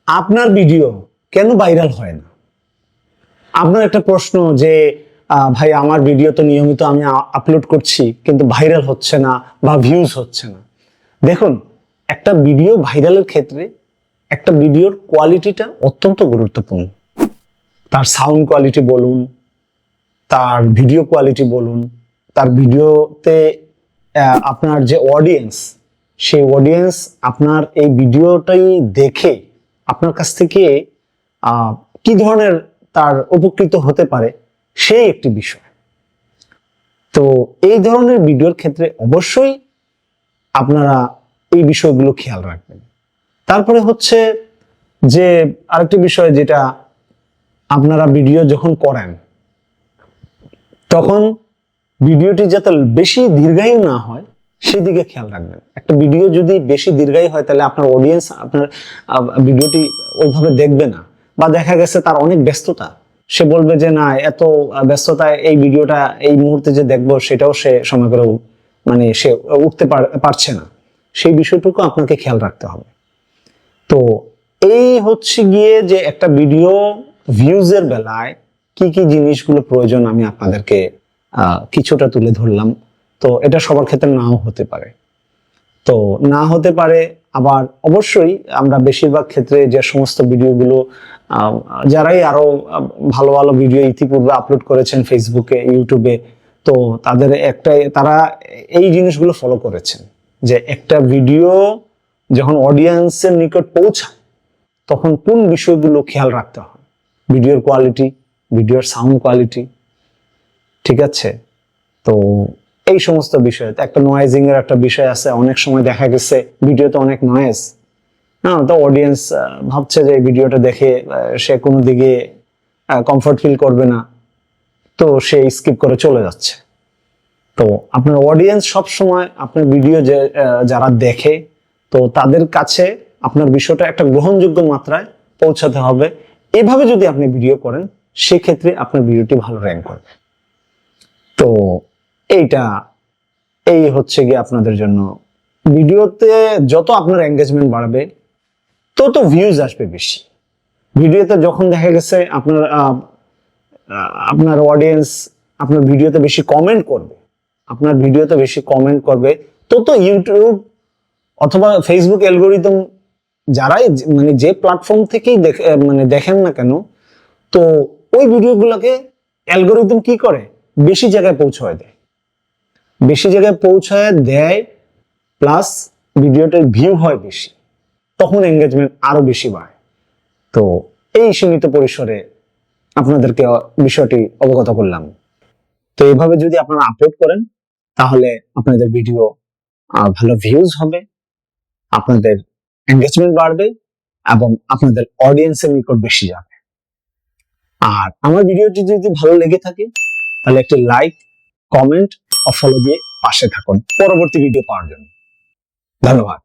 আপনার ভিডিও কেন ভাইরাল হয় না? আপনার একটা প্রশ্ন যে ভাই আমার ভিডিও তো নিয়মিত আমি আপলোড করছি কিন্তু ভাইরাল হচ্ছে না বা ভিউজ হচ্ছে না। দেখুন, একটা ভিডিও ভাইরালের ক্ষেত্রে একটা ভিডিওর কোয়ালিটিটা অত্যন্ত গুরুত্বপূর্ণ। তার সাউন্ড কোয়ালিটি বলুন, তার ভিডিও কোয়ালিটি বলুন, তার ভিডিওতে আপনার যে অডিয়েন্স, সেই অডিয়েন্স আপনার এই ভিডিওটাই দেখে আপনার কাছ থেকে কি ধরনের তার উপকৃত হতে পারে সেই একটি বিষয়। তো এই ধরনের ভিডিওর ক্ষেত্রে অবশ্যই আপনারা এই বিষয়গুলো খেয়াল রাখবেন। তারপরে হচ্ছে যে আরেকটি বিষয়, যেটা আপনারা ভিডিও যখন করেন তখন ভিডিওটি যাতে বেশি দীর্ঘায়ু না হয় সেদিকে খেয়াল রাখবেন। একটা ভিডিও যদি বেশি দীর্ঘায়ু হয় তাহলে আপনার অডিয়েন্স আপনার ভিডিওটি ওইভাবে দেখবে না, বা দেখা গেছে তার অনেক ব্যস্ততা, সে বলবে যে না, এত ব্যস্ততায় এই ভিডিওটা এই মুহূর্তে যে দেখবো সেটাও সে সময় করে মানে সে উঠতে পারছে না। সেই বিষয়টুকু আপনাকে খেয়াল রাখতে হবে। তো এই হচ্ছে গিয়ে যে একটা ভিডিও ভিউজের বেলায় কি কি জিনিসগুলো প্রয়োজন আমি আপনাদেরকে কিছুটা তুলে ধরলাম। তো এটা সবার ক্ষেত্রে নাও হতে পারে, তো না হতে পারে। আবার অবশ্যই আমরা বেশিরভাগ ক্ষেত্রে যে সমস্ত ভিডিওগুলো যারাই আরো ভালো ভালো ভিডিও ইতিপূর্বে আপলোড করেছেন ফেসবুকে, ইউটিউবে, তো তারা এই জিনিসগুলো ফলো করেছেন যে একটা ভিডিও যখন অডিয়েন্সের নিকট পৌঁছায় তখন কোন বিষয়গুলো খেয়াল রাখতে হয়। ভিডিওর কোয়ালিটি, ভিডিওর সাউন্ড কোয়ালিটি, ঠিক আছে? তো এই সমস্ত বিষয়, একটা নয়েজিং এর একটা বিষয় আছে। অনেক সময় দেখা গেছে ভিডিওতে অনেক নয়েজ, হ্যাঁ, তো অডিয়েন্স ভাবছে যে এই ভিডিওটা দেখে সে কোনো দিকে কমফর্ট ফিল করবে না, তো সে স্কিপ করে চলে যাচ্ছে। তো আপনার অডিয়েন্স সব সময় আপনার ভিডিও যারা দেখে, তো তাদের কাছে আপনার বিষয়টা একটা গ্রহণযোগ্য মাত্রায় পৌঁছাতে হবে। এভাবে যদি আপনি ভিডিও করেন সেক্ষেত্রে আপনার ভিডিওটি ভালো র্যাঙ্ক করবে। তো এই হচ্ছে গিয়ে আপনাদের জন্য, ভিডিওতে যত আপনার এঙ্গেজমেন্ট বাড়বে তত ভিউজ আসবে বেশি। ভিডিওতে যখন দেখা গেছে আপনার অডিয়েন্স আপনার ভিডিওতে বেশি কমেন্ট করবে, আপনার ভিডিওতে বেশি কমেন্ট করবে, তত ইউটিউব অথবা ফেসবুক অ্যালগরিদম, যারাই মানে যে প্ল্যাটফর্ম থেকেই দেখেন না কেন, তো ওই ভিডিওগুলোকে অ্যালগরিদম কি করে, বেশি জায়গায় পৌঁছায় দেয়, বেশি জায়গায় পৌঁছায় দেয়, প্লাস ভিডিওটার ভিউ হয় বেশি, তখন এঙ্গেজমেন্ট আরো বেশি বাড়ে। তো এই সীমিত পরিসরে আপনাদেরকে বিষয়টি অবগত করলাম। তো এইভাবে যদি আপনারা আপলোড করেন তাহলে আপনাদের ভিডিও ভালো ভিউজ হবে, আপনাদের এঙ্গেজমেন্ট বাড়বে এবং আপনাদের অডিয়েন্সের নিকট বেশি যাবে। আর আমার ভিডিওটি যদি ভালো লেগে থাকে তাহলে একটি লাইক, কমেন্ট ও ফলো দিয়ে পাশে থাকুন পরবর্তী ভিডিও পাওয়ার জন্য। ধন্যবাদ।